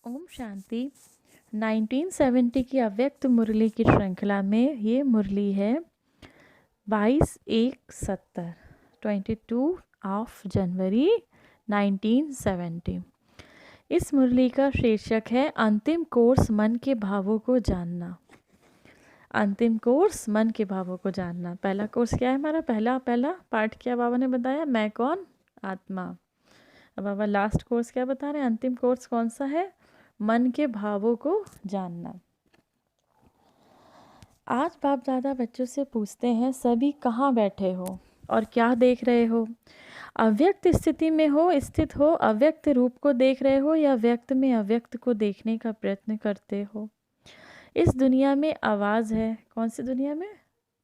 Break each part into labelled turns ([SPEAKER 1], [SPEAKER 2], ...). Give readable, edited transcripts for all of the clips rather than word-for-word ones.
[SPEAKER 1] ओम शांति। 1970 की अव्यक्त मुरली की श्रृंखला में ये मुरली है 22/1/70 22 ऑफ जनवरी 1970। इस मुरली का शीर्षक है अंतिम कोर्स मन के भावों को जानना। अंतिम कोर्स मन के भावों को जानना। पहला कोर्स क्या है हमारा? पहला पार्ट क्या बाबा ने बताया? मैं कौन? आत्मा। अब बाबा लास्ट कोर्स क्या बता रहे हैं? अंतिम कोर्स कौन सा है? मन के भावों को जानना। आज बाप दादा बच्चों से पूछते हैं, सभी कहाँ बैठे हो और क्या देख रहे हो? अव्यक्त स्थिति में हो, स्थित हो, अव्यक्त रूप को देख रहे हो या व्यक्त में अव्यक्त को देखने का प्रयत्न करते हो? इस दुनिया में आवाज़ है। कौन सी दुनिया में?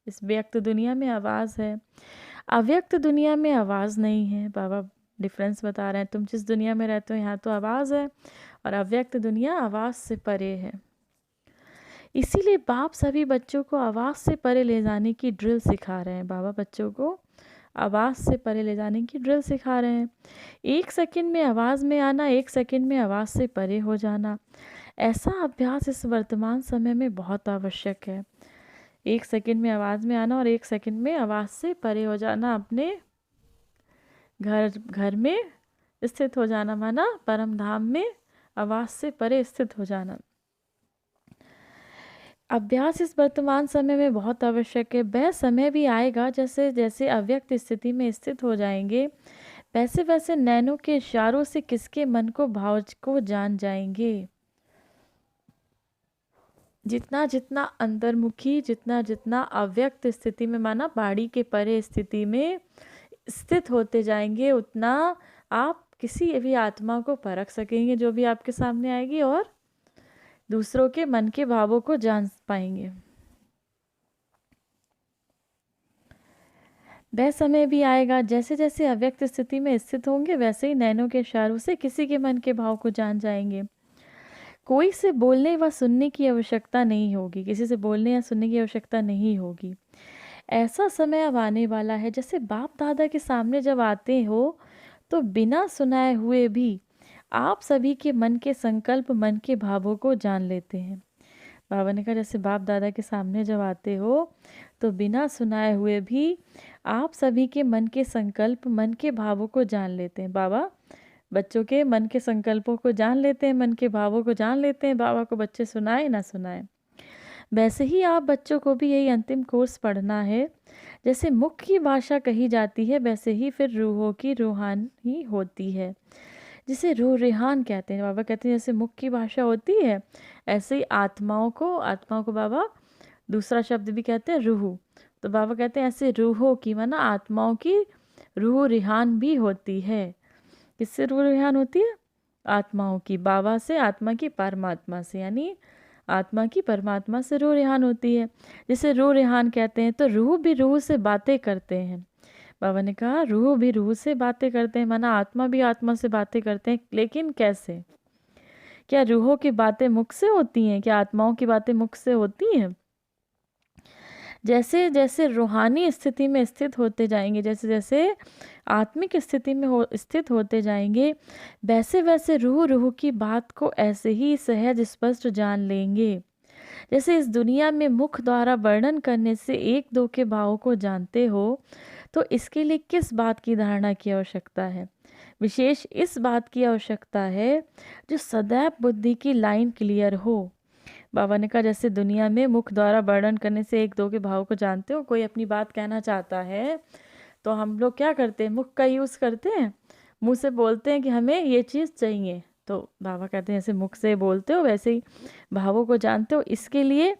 [SPEAKER 1] इस व्यक्त दुनिया में आवाज़ है। अव्यक्त दुनिया में आवाज़ नहीं है। बाबा डिफरेंस बता रहे हैं। तुम जिस दुनिया में रहते हो यहाँ तो आवाज़ है और अव्यक्त दुनिया आवाज़ से परे है। इसीलिए बाप सभी बच्चों को आवाज़ से परे ले जाने की ड्रिल सिखा रहे हैं। बाबा बच्चों को आवाज़ से परे ले जाने की ड्रिल सिखा रहे हैं। 1 सेकंड में आवाज़ में आना, 1 सेकंड में आवाज़ से परे हो जाना, ऐसा अभ्यास इस वर्तमान समय में बहुत आवश्यक है। 1 सेकंड में आवाज़ में आना और 1 सेकंड में आवाज़ से परे हो जाना, अपने घर में स्थित हो जाना, माना परम धाम में आवाज़ से परे स्थित हो जाना। अभ्यास इस वर्तमान समय में बहुत आवश्यक है। वह समय भी आएगा जैसे जैसे अव्यक्त स्थिति में स्थित हो जाएंगे, वैसे वैसे नैनों के इशारों से किसके मन को भाव को जान जाएंगे। जितना जितना अंतर्मुखी, जितना जितना अव्यक्त स्थिति में, माना बाड़ी के परे स्थिति में स्थित होते जाएंगे, उतना आप किसी भी आत्मा को परख सकेंगे जो भी आपके सामने आएगी, और दूसरों के मन के भावों को जान पाएंगे। वह समय भी आएगा जैसे जैसे अव्यक्त स्थिति में स्थित होंगे वैसे ही नैनों के इशारों से किसी के मन के भाव को जान जाएंगे। कोई से बोलने व सुनने की आवश्यकता नहीं होगी, किसी से बोलने या सुनने की आवश्यकता नहीं होगी। ऐसा समय अब आने वाला है जैसे बाप दादा के सामने जब आते हो तो बिना सुनाए हुए भी आप सभी के मन के संकल्प, मन के भावों को जान लेते हैं। बाबा ने कहा जैसे बाप दादा के सामने जब आते हो तो बिना सुनाए हुए भी आप सभी के मन के संकल्प, मन के भावों को जान लेते हैं। बाबा बच्चों के मन के संकल्पों को जान लेते हैं, मन के भावों को जान लेते हैं, बाबा को बच्चे सुनाए ना सुनाए। वैसे ही आप बच्चों को भी यही अंतिम कोर्स पढ़ना है। जैसे मुख की भाषा कही जाती है वैसे ही फिर रूहों की रूहानी होती है, जिसे रूह रिहान कहते हैं। बाबा कहते हैं जैसे मुख की भाषा होती है ऐसे ही आत्माओं को बाबा दूसरा शब्द भी कहते हैं रूह। तो बाबा कहते हैं ऐसे रूहों की, माना आत्माओं की रूह रिहान भी होती है। किससे रूह रिहान होती है? आत्माओं की। बाबा से, आत्मा की परमात्मा से, यानी आत्मा की परमात्मा से रूह रिहान होती है। जिसे रूह रिहान कहते हैं। तो रूह भी रूह से बातें करते हैं। बाबा ने कहा रूह भी रूह से बातें करते हैं, माना आत्मा भी आत्मा से बातें करते हैं। लेकिन कैसे? क्या रूहों की बातें मुख से होती हैं? क्या आत्माओं की बातें मुख से होती हैं? जैसे जैसे रूहानी स्थिति में स्थित होते जाएंगे, जैसे जैसे आत्मिक स्थिति में स्थित होते जाएंगे, वैसे वैसे रूह की बात को ऐसे ही सहज स्पष्ट जान लेंगे। जैसे इस दुनिया में मुख द्वारा वर्णन करने से एक दो के भावों को जानते हो, तो इसके लिए किस बात की धारणा की आवश्यकता है? विशेष इस बात की आवश्यकता है जो सदैव बुद्धि की लाइन क्लियर हो। बाबा ने कहा जैसे दुनिया में मुख द्वारा वर्णन करने से एक दो के भाव को जानते हो, कोई अपनी बात कहना चाहता है तो हम लोग क्या करते हैं? मुख का यूज़ करते हैं, मुंह से बोलते हैं कि हमें ये चीज़ चाहिए। तो बाबा कहते हैं जैसे मुख से बोलते हो वैसे ही भावों को जानते हो। इसके लिए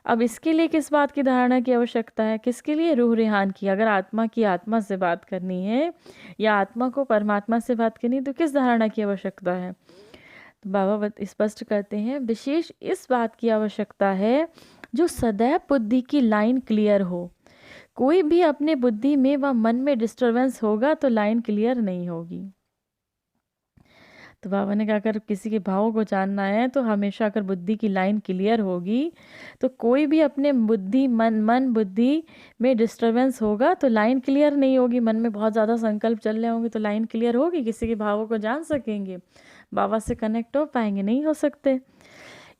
[SPEAKER 1] अब इसके लिए किस बात की धारणा की आवश्यकता है? किसके लिए? रूह रिहान की। अगर आत्मा की आत्मा से बात करनी है या आत्मा को परमात्मा से बात करनी है तो किस धारणा की आवश्यकता है? तो बाबा स्पष्ट करते हैं विशेष इस बात की आवश्यकता है जो सदैव बुद्धि की लाइन क्लियर हो। कोई भी अपने बुद्धि में व मन में डिस्टरबेंस होगा तो लाइन क्लियर नहीं होगी। तो बाबा ने कहा अगर किसी के भावों को जानना है तो हमेशा अगर बुद्धि की लाइन क्लियर होगी तो कोई भी अपने मन बुद्धि में डिस्टरबेंस होगा तो लाइन क्लियर नहीं होगी। मन में बहुत ज़्यादा संकल्प चल रहे होंगे तो लाइन क्लियर होगी? किसी के भावों को जान सकेंगे? बाबा से कनेक्ट हो पाएंगे? नहीं हो सकते।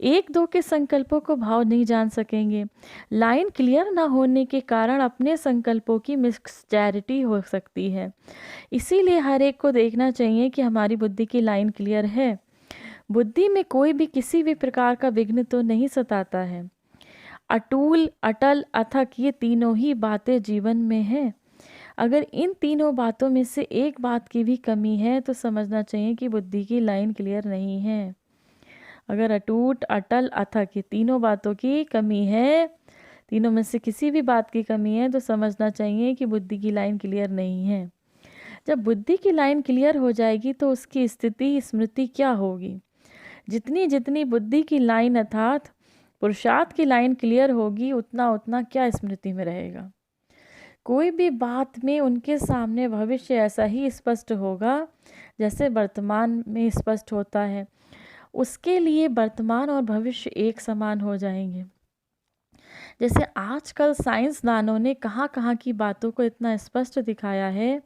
[SPEAKER 1] एक दो के संकल्पों को भाव नहीं जान सकेंगे। लाइन क्लियर ना होने के कारण अपने संकल्पों की मिक्सचैरिटी हो सकती है। इसीलिए हर एक को देखना चाहिए कि हमारी बुद्धि की लाइन क्लियर है। बुद्धि में कोई भी किसी भी प्रकार का विघ्न तो नहीं सताता है। अटूल, अटल, अथक, ये तीनों ही बातें जीवन में हैं। अगर इन तीनों बातों में से एक बात की भी कमी है तो समझना चाहिए कि बुद्धि की लाइन क्लियर नहीं है। अगर अटूट, अटल, अथक, ये तीनों बातों की कमी है, तीनों में से किसी भी बात की कमी है, तो समझना चाहिए कि बुद्धि की लाइन क्लियर नहीं है। जब बुद्धि की लाइन क्लियर हो जाएगी तो उसकी स्थिति, स्मृति क्या होगी? जितनी जितनी बुद्धि की लाइन अर्थात पुरुषार्थ की लाइन क्लियर होगी, उतना उतना क्या स्मृति में रहेगा? कोई भी बात में उनके सामने भविष्य ऐसा ही स्पष्ट होगा जैसे वर्तमान में स्पष्ट होता है। उसके लिए वर्तमान और भविष्य एक समान हो जाएंगे। जैसे आजकल साइंसदानों ने कहाँ कहाँ की बातों को इतना स्पष्ट दिखाया है,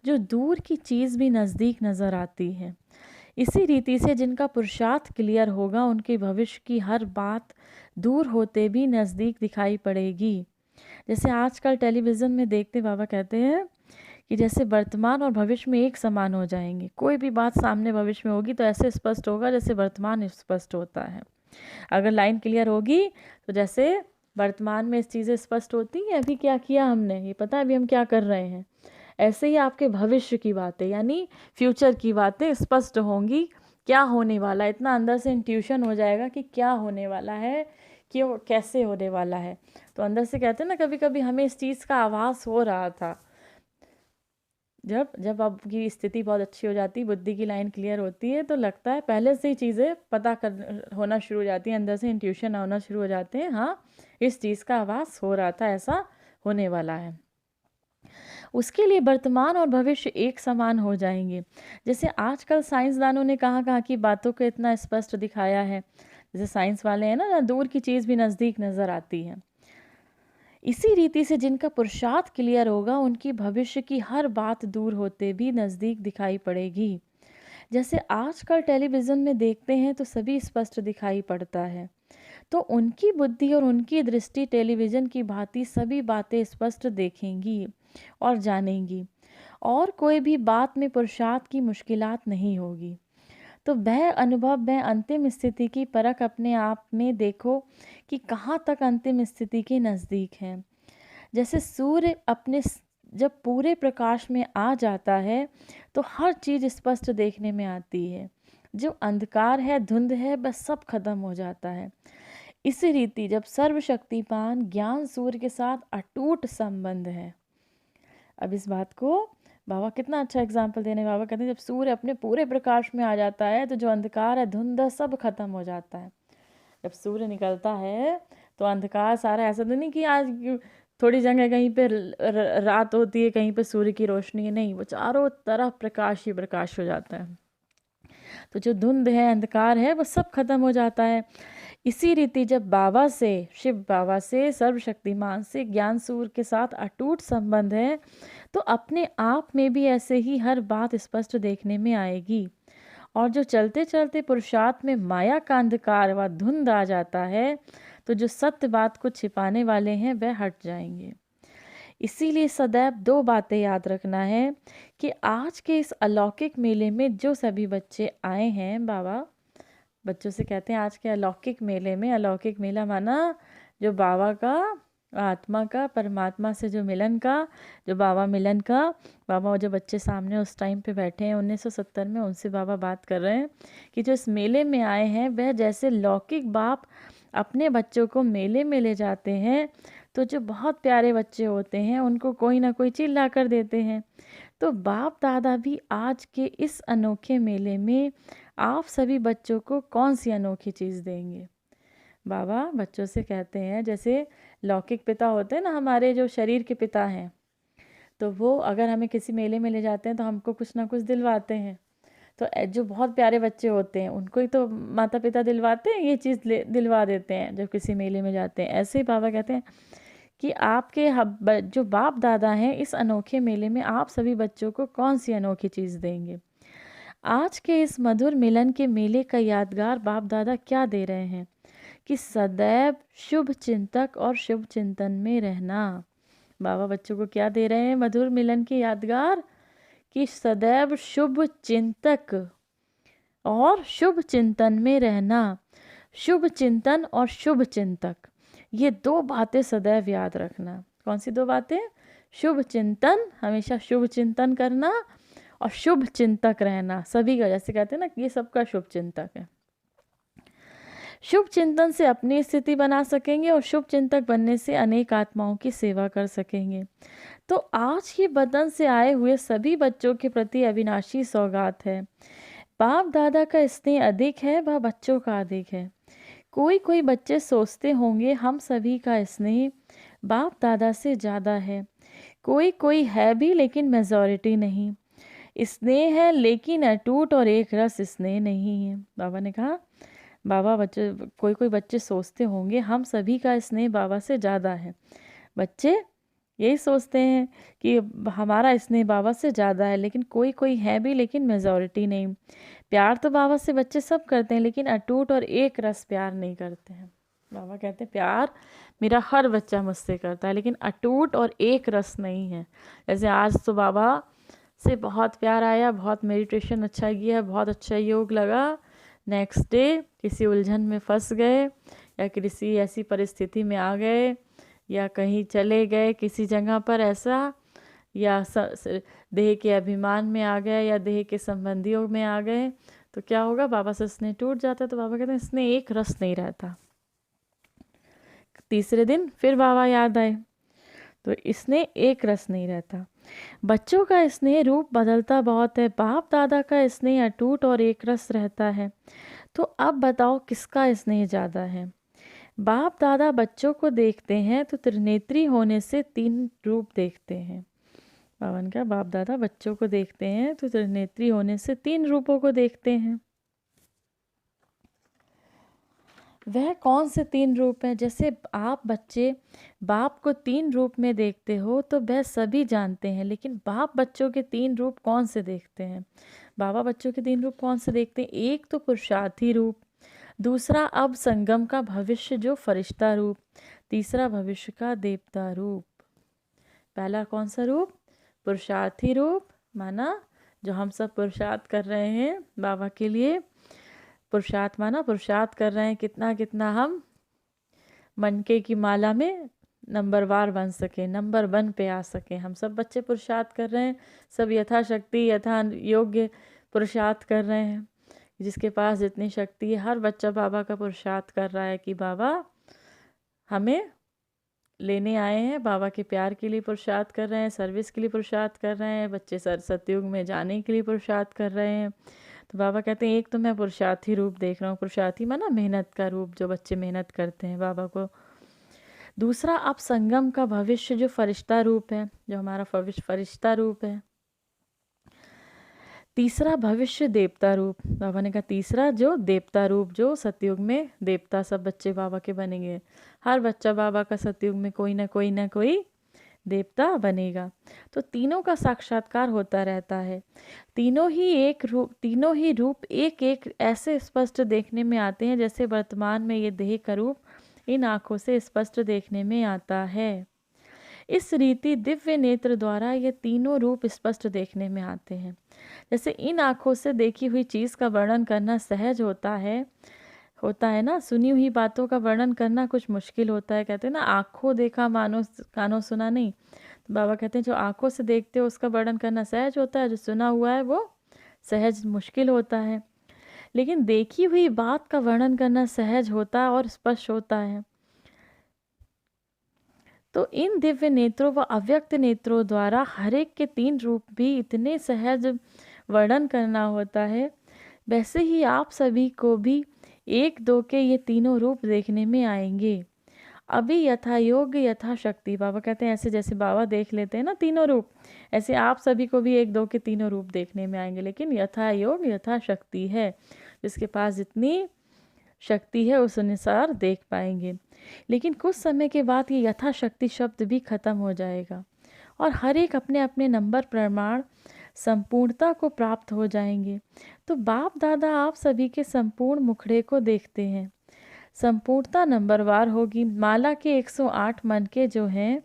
[SPEAKER 1] जो दूर की चीज़ भी नज़दीक नज़र आती है। इसी रीति से जिनका पुरुषार्थ क्लियर होगा, उनके भविष्य की हर बात दूर होते भी नज़दीक दिखाई पड़ेगी। जैसे आजकल टेलीविज़न में देखते बाबा कहते हैं कि जैसे वर्तमान और भविष्य में एक समान हो जाएंगे। कोई भी बात सामने भविष्य में होगी तो ऐसे स्पष्ट होगा जैसे वर्तमान स्पष्ट होता है। अगर लाइन क्लियर होगी तो जैसे वर्तमान में चीज़ें स्पष्ट होती हैं, अभी क्या किया हमने, ये पता है अभी हम क्या कर रहे हैं, ऐसे ही आपके भविष्य की बातें यानी फ्यूचर की बातें स्पष्ट होंगी। क्या होने वाला है, इतना अंदर से इंट्यूशन हो जाएगा कि क्या होने वाला है, क्यों, कैसे होने वाला है। तो अंदर से कहते हैं ना, कभी कभी हमें इस चीज़ का आभास हो रहा था। जब जब आपकी स्थिति बहुत अच्छी हो जाती, बुद्धि की लाइन क्लियर होती है, तो लगता है पहले से ही चीज़ें पता कर होना शुरू हो जाती हैं, अंदर से इंट्यूशन होना शुरू हो जाते हैं। हाँ, इस चीज़ का आभास हो रहा था, ऐसा होने वाला है। उसके लिए वर्तमान और भविष्य एक समान हो जाएंगे। जैसे आजकल साइंसदानों ने कहाँ कहाँ की बातों को इतना स्पष्ट दिखाया है। जैसे साइंस वाले हैं ना, दूर की चीज़ भी नज़दीक नज़र आती है। इसी रीति से जिनका पुरुषार्थ क्लियर होगा, उनकी भविष्य की हर बात दूर होते भी नज़दीक दिखाई पड़ेगी। जैसे आजकल टेलीविज़न में देखते हैं तो सभी स्पष्ट दिखाई पड़ता है, तो उनकी बुद्धि और उनकी दृष्टि टेलीविज़न की भांति सभी बातें स्पष्ट देखेंगी और जानेंगी, और कोई भी बात में पुरुषार्थ की मुश्किलात नहीं होगी। तो वह अनुभव, वह अंतिम स्थिति की परख अपने आप में देखो कि कहाँ तक अंतिम स्थिति के नज़दीक है। जैसे सूर्य अपने जब पूरे प्रकाश में आ जाता है तो हर चीज़ स्पष्ट देखने में आती है। जो अंधकार है, धुंध है, बस सब खत्म हो जाता है। इसी रीति जब सर्वशक्तिमान ज्ञान सूर्य के साथ अटूट संबंध है। अब इस बात को बाबा कितना अच्छा एग्जाम्पल देने, बाबा कहते हैं जब सूर्य अपने पूरे प्रकाश में आ जाता है तो जो अंधकार है, धुंध, सब खत्म हो जाता है। जब सूर्य निकलता है तो अंधकार सारा, ऐसा तो नहीं कि आज थोड़ी जगह कहीं पे रात होती है, कहीं पे सूर्य की रोशनी है, नहीं, वो चारों तरफ प्रकाश ही प्रकाश हो जाता है। तो जो धुंध है, अंधकार है, वो सब खत्म हो जाता है। इसी रीति जब बाबा से, शिव बाबा से, सर्वशक्तिमान से ज्ञान सूर्य के साथ अटूट संबंध है, तो अपने आप में भी ऐसे ही हर बात स्पष्ट देखने में आएगी। और जो चलते चलते पुरुषार्थ में माया का अंधकार व धुंध आ जाता है, तो जो सत्य बात को छिपाने वाले हैं वह हट जाएंगे। इसीलिए सदैव दो बातें याद रखना है कि आज के इस अलौकिक मेले में जो सभी बच्चे आए हैं, बाबा बच्चों से कहते हैं आज के अलौकिक मेले में, अलौकिक मेला माना जो बाबा का, आत्मा का, परमात्मा से जो मिलन का, जो बाबा मिलन का। बाबा जो बच्चे सामने उस टाइम पे बैठे हैं 1970 में, उनसे बाबा बात कर रहे हैं कि जो इस मेले में आए हैं वह जैसे लौकिक बाप अपने बच्चों को मेले में ले जाते हैं, तो जो बहुत प्यारे बच्चे होते हैं उनको कोई ना कोई चीज़ ला कर देते हैं। तो बाप दादा भी आज के इस अनोखे मेले में आप सभी बच्चों को कौन सी अनोखी चीज़ देंगे? बाबा बच्चों से कहते हैं जैसे लौकिक पिता होते हैं ना, हमारे जो शरीर के पिता हैं, तो वो अगर हमें किसी मेले में ले जाते हैं तो हमको कुछ ना कुछ दिलवाते हैं। तो जो बहुत प्यारे बच्चे होते हैं उनको ही तो माता पिता दिलवाते हैं, ये चीज़ दिलवा देते हैं जब किसी मेले में जाते हैं। ऐसे ही बाबा कहते हैं कि आपके जो बाप दादा हैं, इस अनोखे मेले में आप सभी बच्चों को कौन सी अनोखी चीज़ देंगे? आज के इस मधुर मिलन के मेले का यादगार बाप दादा क्या दे रहे हैं कि सदैव शुभ चिंतक और शुभ चिंतन में रहना। बाबा बच्चों को क्या दे रहे हैं मधुर मिलन के यादगार कि सदैव शुभ चिंतक और शुभ चिंतन में रहना। शुभ चिंतन और शुभ चिंतक, ये दो बातें सदैव याद रखना। कौन सी दो बातें? शुभ चिंतन, हमेशा शुभ चिंतन करना, और शुभ चिंतक रहना सभी का। जैसे कहते हैं ना, ये सबका शुभ चिंतक है। शुभ चिंतन से अपनी स्थिति बना सकेंगे और शुभ चिंतक बनने से अनेक आत्माओं की सेवा कर सकेंगे। तो आज के बदन से आए हुए सभी बच्चों के प्रति अविनाशी सौगात है। बाप दादा का स्नेह अधिक है, वह बच्चों का अधिक है। कोई कोई बच्चे सोचते होंगे हम सभी का स्नेह बाप दादा से ज़्यादा है। कोई कोई है भी, लेकिन मेजॉरिटी नहीं। स्नेह है लेकिन अटूट और एक रस स्नेह नहीं है। बाबा ने कहा, बाबा बच्चे, कोई कोई बच्चे सोचते होंगे हम सभी का स्नेह बाबा से ज़्यादा है। बच्चे यही सोचते हैं कि हमारा स्नेह बाबा से ज़्यादा है, लेकिन कोई कोई है भी, लेकिन मेजॉरिटी नहीं। प्यार तो बाबा से बच्चे सब करते हैं, लेकिन अटूट और एक रस प्यार नहीं करते हैं। बाबा कहते हैं प्यार मेरा हर बच्चा मुझसे करता है, लेकिन अटूट और एक रस नहीं है। जैसे आज तो बाबा से बहुत प्यार आया, बहुत मेडिटेशन अच्छा किया, बहुत अच्छा योग लगा। नेक्स्ट डे किसी उलझन में फंस गए, या किसी ऐसी परिस्थिति में आ गए, या कहीं चले गए किसी जगह पर ऐसा, या देह के अभिमान में आ गए, या देह के संबंधियों में आ गए, तो क्या होगा? बाबा से स्नेह टूट जाता है। तो बाबा कहते हैं स्नेह एक रस नहीं रहता। तीसरे दिन फिर बाबा याद आए, तो स्नेह एक रस नहीं रहता। बच्चों का स्नेह रूप बदलता बहुत है, बाप दादा का स्नेह अटूट और एक रस रहता है। तो अब बताओ किसका स्नेह ज़्यादा है? बाप दादा बच्चों को देखते हैं तो त्रिनेत्री होने से तीन रूप देखते हैं। बाबा ने कहा, बाप दादा बच्चों को देखते हैं तो त्रिनेत्री होने से तीन रूपों को देखते हैं। वह कौन से तीन रूप हैं? जैसे आप बच्चे बाप को तीन रूप में देखते हो तो वह सभी जानते हैं, लेकिन बाप बच्चों के तीन रूप कौन से देखते हैं? बाबा बच्चों के तीन रूप कौन से देखते हैं? एक तो पुरुषार्थी रूप, दूसरा अब संगम का भविष्य जो फरिश्ता रूप, तीसरा भविष्य का देवता रूप। पहला कौन सा रूप? पुरुषार्थी रूप, माना जो हम सब पुरुषार्थ कर रहे हैं बाबा के लिए। पुरुषार्थ माना पुरुषार्थ कर रहे हैं, कितना कितना हम मनके की माला में नंबर वार बन सके, नंबर 1 पे आ सके। हम सब बच्चे पुरुषार्थ कर रहे हैं, सब यथाशक्ति यथा योग्य पुरुषार्थ कर रहे हैं। जिसके पास जितनी शक्ति है, हर बच्चा बाबा का पुरुषार्थ कर रहा है कि बाबा हमें लेने आए हैं। बाबा के प्यार के लिए पुरुषार्थ कर रहे हैं, सर्विस के लिए पुरुषार्थ कर रहे हैं, बच्चे सतयुग में जाने के लिए पुरुषार्थ कर रहे हैं। तो बाबा कहते हैं एक तो मैं पुरुषार्थी रूप देख रहा हूँ, पुरुषार्थी माना मेहनत का रूप, जो बच्चे मेहनत करते हैं बाबा को। दूसरा अब संगम का भविष्य जो फरिश्ता रूप है, जो हमारा फरिश्ता रूप है। तीसरा भविष्य देवता रूप, बाबा ने कहा तीसरा जो देवता रूप, जो सतयुग में देवता सब बच्चे बाबा के बनेंगे। हर बच्चा बाबा का सतयुग में कोई ना कोई देवता बनेगा। तो तीनों का साक्षात्कार होता रहता है। तीनों ही रूप एक एक ऐसे स्पष्ट देखने में आते हैं जैसे वर्तमान में ये देह का रूप इन आँखों से स्पष्ट देखने में आता है। इस रीति दिव्य नेत्र द्वारा ये तीनों रूप स्पष्ट देखने में आते हैं। जैसे इन आँखों से देखी हुई चीज़ का वर्णन करना सहज होता है ना, सुनी हुई बातों का वर्णन करना कुछ मुश्किल होता है। कहते हैं ना, आँखों देखा मानो कानों सुना नहीं। तो बाबा कहते हैं जो आँखों से देखते हो उसका वर्णन करना सहज होता है, जो सुना हुआ है वो सहज मुश्किल होता है। लेकिन देखी हुई बात का वर्णन करना सहज होता है और स्पष्ट होता है। तो इन दिव्य नेत्रों व अव्यक्त नेत्रों द्वारा हर एक के तीन रूप भी इतने सहज वर्णन करना होता है। वैसे ही आप सभी को भी एक दो के ये तीनों रूप देखने में आएंगे। अभी यथा योग्य यथा शक्ति, बाबा कहते हैं ऐसे जैसे बाबा देख लेते हैं ना तीनों रूप, ऐसे आप सभी को भी एक दो के तीनों रूप देखने में आएंगे। लेकिन यथा योग यथा शक्ति है, जिसके पास जितनी शक्ति है उस अनुसार देख पाएंगे। लेकिन कुछ समय के बाद ये यथाशक्ति शब्द भी खत्म हो जाएगा और हर एक अपने अपने नंबर प्रमाण संपूर्णता को प्राप्त हो जाएंगे। तो बाप दादा आप सभी के संपूर्ण मुखड़े को देखते हैं। संपूर्णता नंबरवार होगी। माला के 108 मन के जो हैं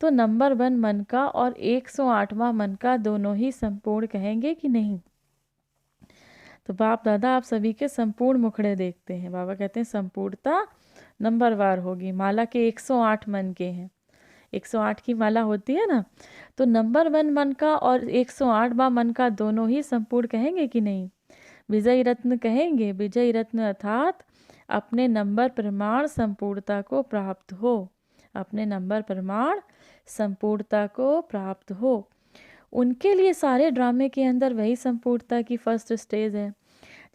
[SPEAKER 1] तो नंबर 1 मन का और 108वां मन का दोनों ही संपूर्ण कहेंगे कि नहीं। तो बाप दादा आप सभी के संपूर्ण मुखड़े देखते हैं। बाबा कहते हैं संपूर्णता नंबरवार होगी। माला के 108 मन के हैं, 108 की माला होती है ना, तो नंबर 1 मन का और 108वां मन का दोनों ही संपूर्ण कहेंगे कि नहीं। विजयी रत्न कहेंगे। विजयी रत्न अर्थात अपने नंबर प्रमाण संपूर्णता को प्राप्त हो, अपने नंबर प्रमाण संपूर्णता को प्राप्त हो। उनके लिए सारे ड्रामे के अंदर वही संपूर्णता की फर्स्ट स्टेज है।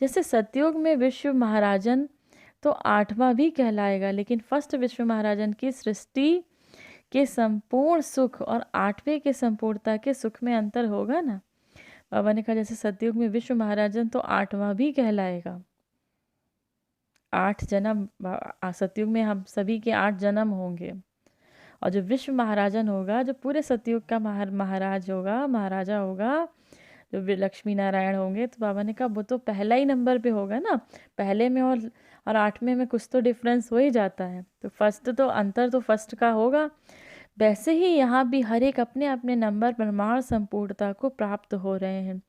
[SPEAKER 1] जैसे सतयुग में विश्व महाराजन तो 8वां भी कहलाएगा, लेकिन फर्स्ट विश्व महाराजन की सृष्टि के संपूर्ण सुख और 8वें के संपूर्णता के सुख में अंतर होगा ना। बाबा ने कहा जैसे सतयुग में विश्व महाराजन तो 8वां भी कहलाएगा। 8 जन्म सतयुग में हम सभी के 8 जन्म होंगे, और जो विश्व महाराजन होगा, जो पूरे सतयुग का महाराज होगा, महाराजा होगा, जो लक्ष्मी नारायण होंगे, तो बाबा ने कहा वो तो पहला ही नंबर पे होगा ना। पहले में और 8वें में कुछ तो डिफरेंस हो ही जाता है, तो फर्स्ट तो अंतर तो फर्स्ट का होगा। वैसे ही यहाँ भी हर एक अपने अपने नंबर प्रमाण संपूर्णता को प्राप्त हो रहे हैं।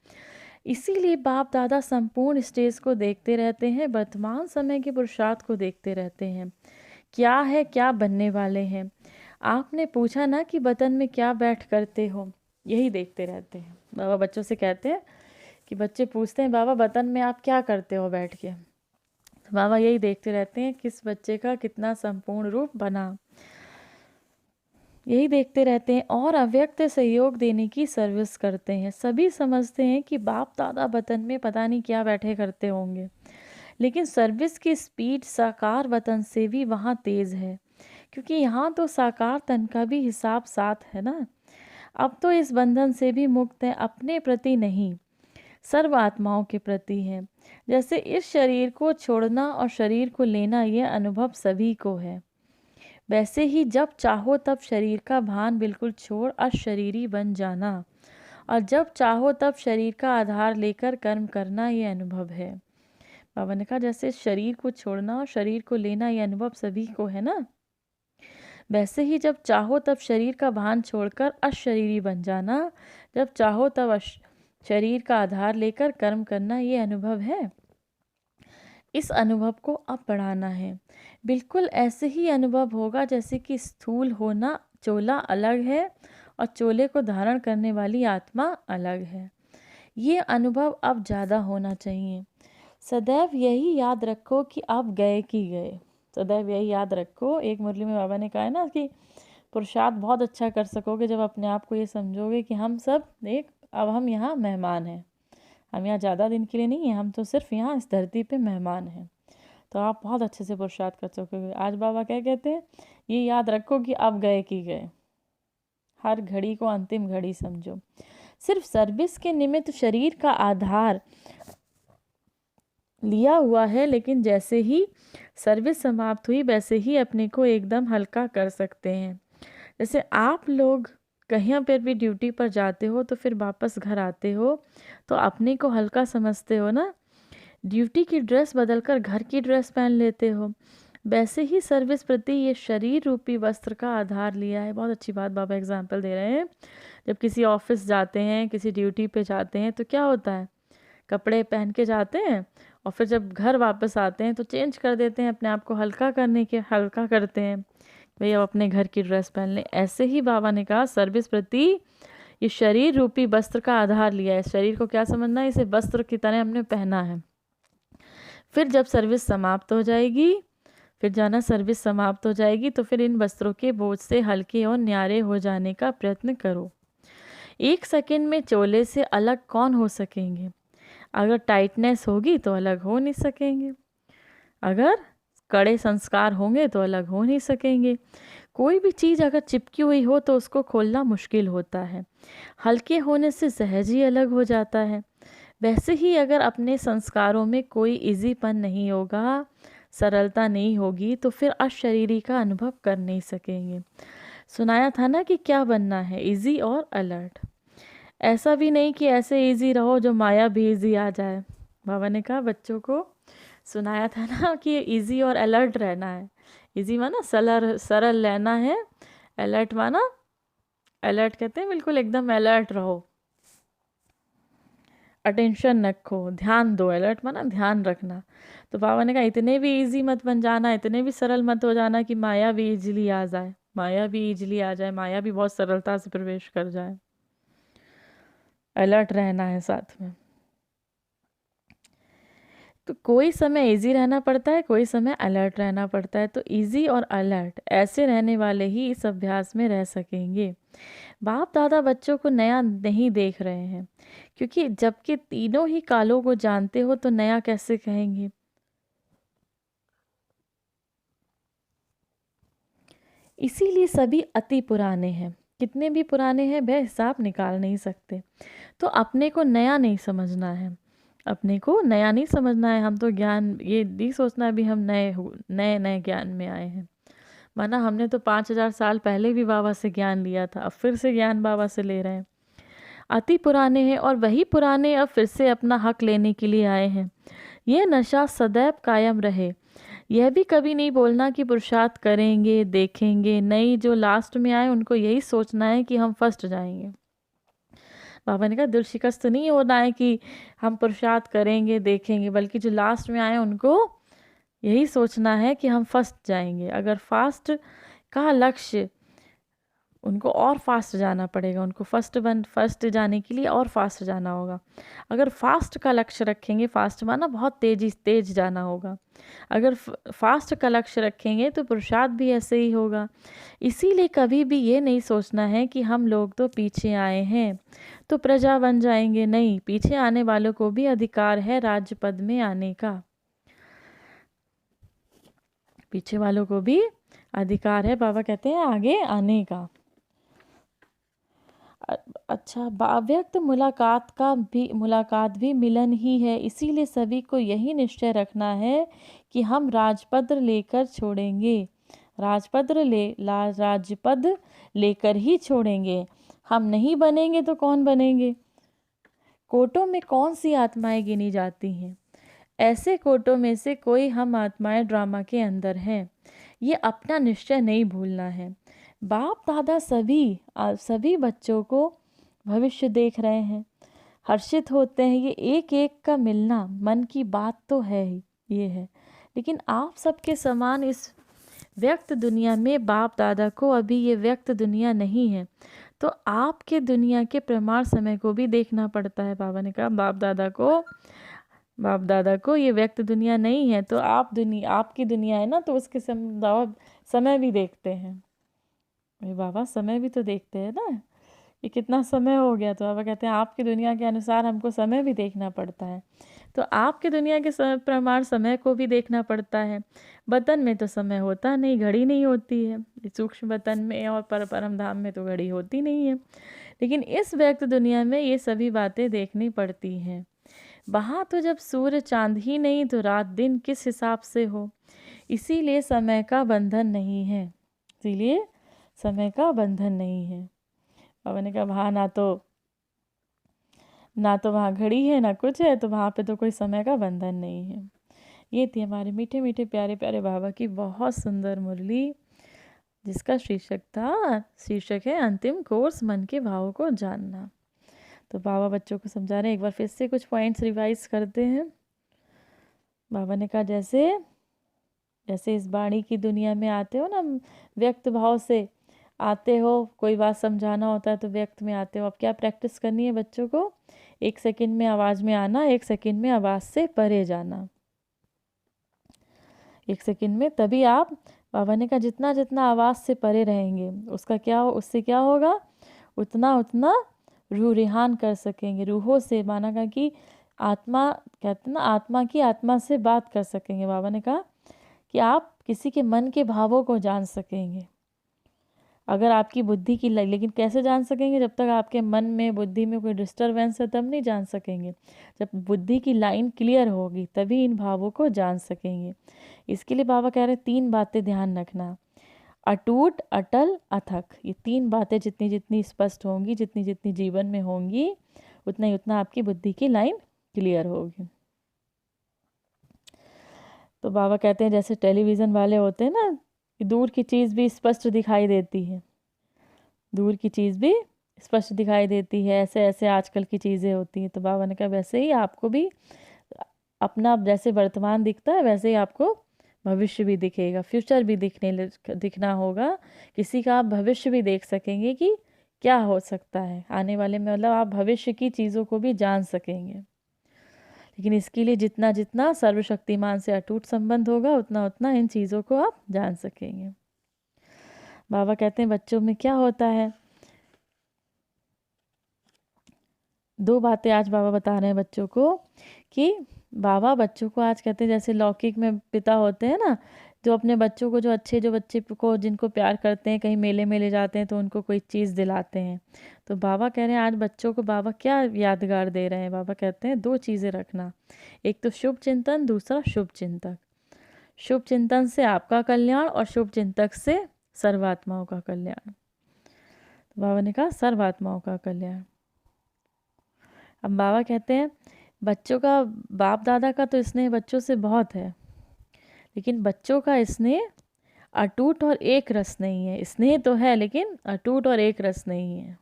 [SPEAKER 1] इसीलिए बाप दादा संपूर्ण स्टेज को देखते रहते हैं, वर्तमान समय के पुरुषार्थ को देखते रहते हैं, क्या है, क्या बनने वाले हैं। आपने पूछा ना कि वतन में क्या बैठ करते हो, यही देखते रहते हैं। बाबा बच्चों से कहते हैं कि बच्चे पूछते हैं बाबा वतन में आप क्या करते हो बैठ के, तो बाबा यही देखते रहते हैं किस बच्चे का कितना संपूर्ण रूप बना, यही देखते रहते हैं और अव्यक्त सहयोग देने की सर्विस करते हैं। सभी समझते हैं कि बाप दादा वतन में पता नहीं क्या बैठे करते होंगे, लेकिन सर्विस की स्पीड साकार वतन से भी वहाँ तेज़ है, क्योंकि यहाँ तो साकार तन का भी हिसाब साथ है ना। अब तो इस बंधन से भी मुक्त है, अपने प्रति नहीं सर्व आत्माओं के प्रति है। जैसे इस शरीर को छोड़ना और शरीर को लेना यह अनुभव सभी को है, वैसे ही जब चाहो तब शरीर का भान बिल्कुल छोड़ अशरीरी बन जाना, और जब चाहो तब शरीर का आधार लेकर कर्म करना ये अनुभव है। बाबा ने कहा जैसे शरीर को छोड़ना और शरीर को लेना ये अनुभव सभी को है ना, वैसे ही जब चाहो तब शरीर का भान छोड़कर अशरीरी बन जाना, जब चाहो तब शरीर का आधार लेकर कर्म करना ये अनुभव है। इस अनुभव को अब बढ़ाना है। बिल्कुल ऐसे ही अनुभव होगा जैसे कि स्थूल होना चोला अलग है और चोले को धारण करने वाली आत्मा अलग है। ये अनुभव अब ज़्यादा होना चाहिए। सदैव यही याद रखो कि अब गए कि गए, सदैव यही याद रखो। एक मुरली में बाबा ने कहा है ना कि पुरुषार्थ बहुत अच्छा कर सकोगे जब अपने आप को ये समझोगे कि हम सब अब हम यहाँ मेहमान हैं, हम यहाँ ज़्यादा दिन के लिए नहीं हैं, हम तो सिर्फ यहाँ इस धरती पे मेहमान हैं। तो आप बहुत अच्छे से पुरुषार्थ कर सकोगे। आज बाबा क्या कहते हैं, ये याद रखो कि अब गए कि गए, हर घड़ी को अंतिम घड़ी समझो। सिर्फ सर्विस के निमित्त शरीर का आधार लिया हुआ है, लेकिन जैसे ही सर्विस समाप्त हुई वैसे ही अपने को एकदम हल्का कर सकते हैं। जैसे आप लोग कहीं पर भी ड्यूटी पर जाते हो तो फिर वापस घर आते हो तो अपने को हल्का समझते हो ना, ड्यूटी की ड्रेस बदलकर घर की ड्रेस पहन लेते हो। वैसे ही सर्विस प्रति ये शरीर रूपी वस्त्र का आधार लिया है। बहुत अच्छी बात बाबा एग्जाम्पल दे रहे हैं। जब किसी ऑफिस जाते हैं, किसी ड्यूटी पे जाते हैं तो क्या होता है, कपड़े पहन के जाते हैं और फिर जब घर वापस आते हैं तो चेंज कर देते हैं, अपने आप को हल्का करते हैं, भाई अब अपने घर की ड्रेस पहन लें। ऐसे ही बाबा ने कहा सर्विस प्रति ये शरीर रूपी वस्त्र का आधार लिया है। शरीर को क्या समझना है, इसे वस्त्र की तरह हमने पहना है। फिर जब सर्विस समाप्त हो जाएगी, फिर जाना सर्विस समाप्त हो जाएगी तो फिर इन वस्त्रों के बोझ से हल्के और न्यारे हो जाने का प्रयत्न करो। 1 सेकंड में चोले से अलग कौन हो सकेंगे, अगर टाइटनेस होगी तो अलग हो नहीं सकेंगे, अगर कड़े संस्कार होंगे तो अलग हो नहीं सकेंगे। कोई भी चीज़ अगर चिपकी हुई हो तो उसको खोलना मुश्किल होता है, हल्के होने से सहज ही अलग हो जाता है। वैसे ही अगर अपने संस्कारों में कोई इजीपन नहीं होगा, सरलता नहीं होगी, तो फिर अशरीरी का अनुभव कर नहीं सकेंगे। सुनाया था ना कि क्या बनना है, इजी और अलर्ट। ऐसा भी नहीं कि ऐसे इजी रहो जो माया भी इजी आ जाए। बाबा ने कहा बच्चों को सुनाया था ना कि इजी और अलर्ट रहना है। इजी माना सरल सरल रहना है, अलर्ट माना, अलर्ट कहते हैं बिल्कुल एकदम अलर्ट रहो, अटेंशन रखो, ध्यान दो। अलर्ट माना ध्यान रखना। तो बाबा ने कहा इतने भी इजी मत बन जाना, इतने भी सरल मत हो जाना कि माया भी इजीली आ जाए, माया भी इजीली आ जाए, माया भी बहुत सरलता से प्रवेश कर जाए। अलर्ट रहना है साथ में। तो कोई समय इजी रहना पड़ता है, कोई समय अलर्ट रहना पड़ता है। तो इजी और अलर्ट ऐसे रहने वाले ही इस अभ्यास में रह सकेंगे। बाप दादा बच्चों को नया नहीं देख रहे हैं, क्योंकि जबकि तीनों ही कालों को जानते हो तो नया कैसे कहेंगे। इसीलिए सभी अति पुराने हैं। कितने भी पुराने हैं वह हिसाब निकाल नहीं सकते। तो अपने को नया नहीं समझना है, अपने को नया नहीं समझना है। हम तो ज्ञान ये नहीं सोचना है भी हम नए नए ज्ञान में आए हैं। माना हमने तो 5,000 साल पहले भी बाबा से ज्ञान लिया था, अब फिर से ज्ञान बाबा से ले रहे हैं। अति पुराने हैं और वही पुराने अब फिर से अपना हक लेने के लिए आए हैं। यह नशा सदैव कायम रहे। यह भी कभी नहीं बोलना कि पुरुषार्थ करेंगे देखेंगे, नहीं, जो लास्ट में आए उनको यही सोचना है कि हम फर्स्ट जाएंगे। बाबा ने कहा दिल शिकस्त नहीं होना है कि हम पुरुषार्थ करेंगे देखेंगे, बल्कि जो लास्ट में आए उनको यही सोचना है कि हम फर्स्ट जाएंगे। अगर फास्ट का लक्ष्य, उनको और फास्ट जाना पड़ेगा, उनको फर्स्ट जाने के लिए और फास्ट जाना होगा। अगर फास्ट का लक्ष्य रखेंगे, फास्ट माना बहुत तेज जाना होगा, अगर फास्ट का लक्ष्य रखेंगे तो पुरुषार्थ भी ऐसे ही होगा। इसीलिए कभी भी ये नहीं सोचना है कि हम लोग तो पीछे आए हैं तो प्रजा बन जाएंगे। नहीं, पीछे आने वालों को भी अधिकार है राज्य पद में आने का। पीछे वालों को भी अधिकार है, बाबा कहते हैं, आगे आने का। अच्छा, अव्यक्त मुलाकात भी मिलन ही है। इसीलिए सभी को यही निश्चय रखना है कि हम राजपद लेकर छोड़ेंगे, राजपद लेकर ही छोड़ेंगे। हम नहीं बनेंगे तो कौन बनेंगे। कोटों में कौन सी आत्माएं गिनी जाती हैं? ऐसे कोटों में से कोई हम आत्माएं ड्रामा के अंदर हैं। ये अपना निश्चय नहीं भूलना है। बाप दादा सभी बच्चों को भविष्य देख रहे हैं, हर्षित होते हैं। ये एक एक का मिलना मन की बात तो है ही, ये है। लेकिन आप सबके समान इस व्यक्त दुनिया में बाप दादा को अभी ये व्यक्त दुनिया नहीं है, तो आपके दुनिया के प्रमाण समय को भी देखना पड़ता है। बाबा ने कहा बाप दादा को ये व्यक्त दुनिया नहीं है, तो आपकी दुनिया है ना, तो उसके समय भी देखते हैं। अरे बाबा, समय भी तो देखते हैं ना, ये कितना समय हो गया। तो बाबा कहते हैं आपकी दुनिया के अनुसार हमको समय भी देखना पड़ता है। तो आपके दुनिया के प्रमाण समय को भी देखना पड़ता है। बतन में तो समय होता नहीं, घड़ी नहीं होती है। सूक्ष्म बतन में और परम धाम में तो घड़ी होती नहीं है। लेकिन इस व्यक्त दुनिया में ये सभी बातें देखनी पड़ती हैं। वहाँ तो जब सूर्य चांद ही नहीं तो रात दिन किस हिसाब से हो। इसीलिए समय का बंधन नहीं है, इसीलिए समय का बंधन नहीं है। बाबा ने कहा वहाँ ना तो वहाँ घड़ी है ना कुछ है, तो वहाँ पे तो कोई समय का बंधन नहीं है। ये थी हमारे मीठे मीठे प्यारे प्यारे बाबा की बहुत सुंदर मुरली, जिसका शीर्षक है अंतिम कोर्स मन के भावों को जानना। तो बाबा बच्चों को समझा रहे हैं। एक बार फिर से कुछ पॉइंट्स रिवाइज करते हैं। बाबा ने कहा जैसे इस वाणी की दुनिया में आते हो ना, व्यक्त भाव से आते हो, कोई बात समझाना होता है तो व्यक्त में आते हो। अब क्या प्रैक्टिस करनी है बच्चों को? 1 सेकंड में आवाज़ में आना, 1 सेकंड में आवाज़ से परे जाना। 1 सेकंड में तभी आप, बाबा ने कहा जितना जितना आवाज़ से परे रहेंगे उससे क्या होगा, उतना रूह रिहान कर सकेंगे। रूहों से माना का कि आत्मा, कहते ना आत्मा की आत्मा से बात कर सकेंगे। बाबा ने कहा कि आप किसी के मन के भावों को जान सकेंगे। अगर आपकी बुद्धि की लेकिन कैसे जान सकेंगे? जब तक आपके मन में बुद्धि में कोई डिस्टर्बेंस है तब नहीं जान सकेंगे। जब बुद्धि की लाइन क्लियर होगी तभी इन भावों को जान सकेंगे। इसके लिए बाबा कह रहे 3 बातें ध्यान रखना। अटूट, अटल, अथक, ये 3 बातें जितनी जितनी स्पष्ट होंगी, जितनी जितनी जीवन में होंगी, उतना ही उतना आपकी बुद्धि की लाइन क्लियर होगी। तो बाबा कहते हैं जैसे टेलीविज़न वाले होते हैं ना, कि दूर की चीज़ भी स्पष्ट दिखाई देती है, दूर की चीज़ भी स्पष्ट दिखाई देती है, ऐसे ऐसे आजकल की चीज़ें होती हैं। तो बाबा ने कहा वैसे ही आपको भी अपना जैसे वर्तमान दिखता है, वैसे ही आपको भविष्य भी दिखेगा, फ्यूचर भी दिखना होगा। किसी का आप भविष्य भी देख सकेंगे कि क्या हो सकता है आने वाले में, मतलब आप भविष्य की चीज़ों को भी जान सकेंगे। लेकिन इसके लिए जितना जितना सर्वशक्तिमान से अटूट संबंध होगा, उतना उतना इन चीज़ों को आप जान सकेंगे। बाबा कहते हैं बच्चों में क्या होता है, 2 बातें आज बाबा बता रहे हैं बच्चों को, कि बाबा बच्चों को आज कहते हैं जैसे लौकिक में पिता होते हैं ना, जो अपने बच्चों को, जो बच्चे को जिनको प्यार करते हैं, कहीं मेले में ले जाते हैं तो उनको कोई चीज़ दिलाते हैं। तो बाबा कह रहे हैं आज बच्चों को बाबा क्या यादगार दे रहे हैं। बाबा कहते हैं 2 चीज़ें रखना, एक तो शुभ चिंतन, दूसरा शुभ चिंतक। शुभ चिंतन से आपका कल्याण और शुभ चिंतक से सर्वात्माओं का कल्याण। तो बाबा ने कहा सर्वात्माओं का कल्याण। अब बाबा कहते हैं बच्चों का, बाप दादा का तो स्नेह बच्चों से बहुत है, लेकिन बच्चों का स्नेह अटूट और एक रस नहीं है। स्नेह तो है लेकिन अटूट और एक रस नहीं है।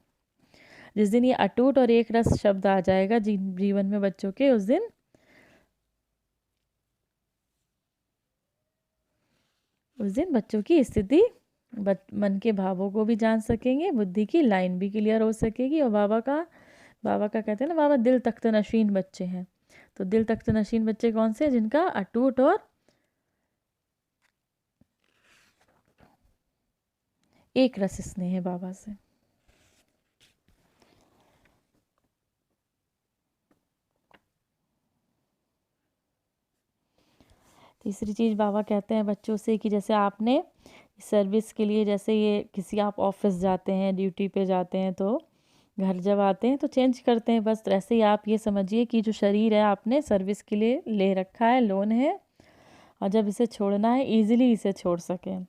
[SPEAKER 1] जिस दिन ये अटूट और एक रस शब्द आ जाएगा जीवन में बच्चों के, उस दिन बच्चों की स्थिति, मन के भावों को भी जान सकेंगे, बुद्धि की लाइन भी क्लियर हो सकेगी। और बाबा का कहते हैं ना, बाबा दिल तख्त नशीन बच्चे हैं। तो दिल तख्त नशीन बच्चे कौन से हैं? जिनका अटूट और एक रस स्नेह है बाबा से। तीसरी चीज़ बाबा कहते हैं बच्चों से कि जैसे आपने सर्विस के लिए, जैसे ये किसी आप ऑफिस जाते हैं, ड्यूटी पे जाते हैं, तो घर जब आते हैं तो चेंज करते हैं, बस ऐसे ही आप ये समझिए कि जो शरीर है आपने सर्विस के लिए ले रखा है, लोन है, और जब इसे छोड़ना है ईजिली इसे छोड़ सकें,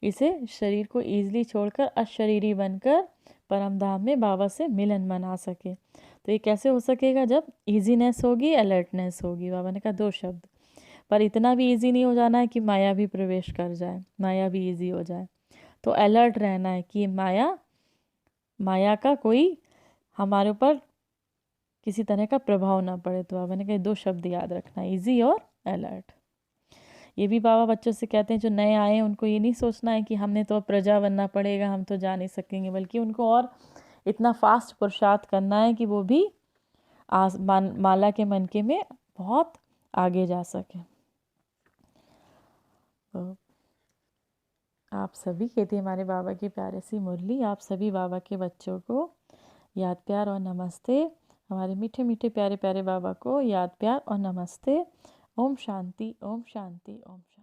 [SPEAKER 1] इसे शरीर को ईजिली छोड़कर अशरीरी बनकर परम धाम में बाबा से मिलन मना सके। तो ये कैसे हो सकेगा? जब ईजीनेस होगी, अलर्टनेस होगी। बाबा ने कहा 2 शब्द, पर इतना भी इजी नहीं हो जाना है कि माया भी प्रवेश कर जाए, माया भी इजी हो जाए। तो अलर्ट रहना है कि माया का कोई हमारे ऊपर किसी तरह का प्रभाव ना पड़े। तो बाबा ने कहा 2 शब्द याद रखना, इजी और अलर्ट। ये भी बाबा बच्चों से कहते हैं जो नए आए हैं उनको ये नहीं सोचना है कि हमने तो अब प्रजा बनना पड़ेगा, हम तो जा नहीं सकेंगे, बल्कि उनको और इतना फास्ट पुरुषार्थ करना है कि वो भी माला के मनके में बहुत आगे जा सके। तो आप सभी, कहती हमारे बाबा की प्यारे सी मुरली, आप सभी बाबा के बच्चों को याद प्यार और नमस्ते। हमारे मीठे मीठे प्यारे प्यारे बाबा को याद प्यार और नमस्ते। ओम शांति, ओम शांति, ओम शांति।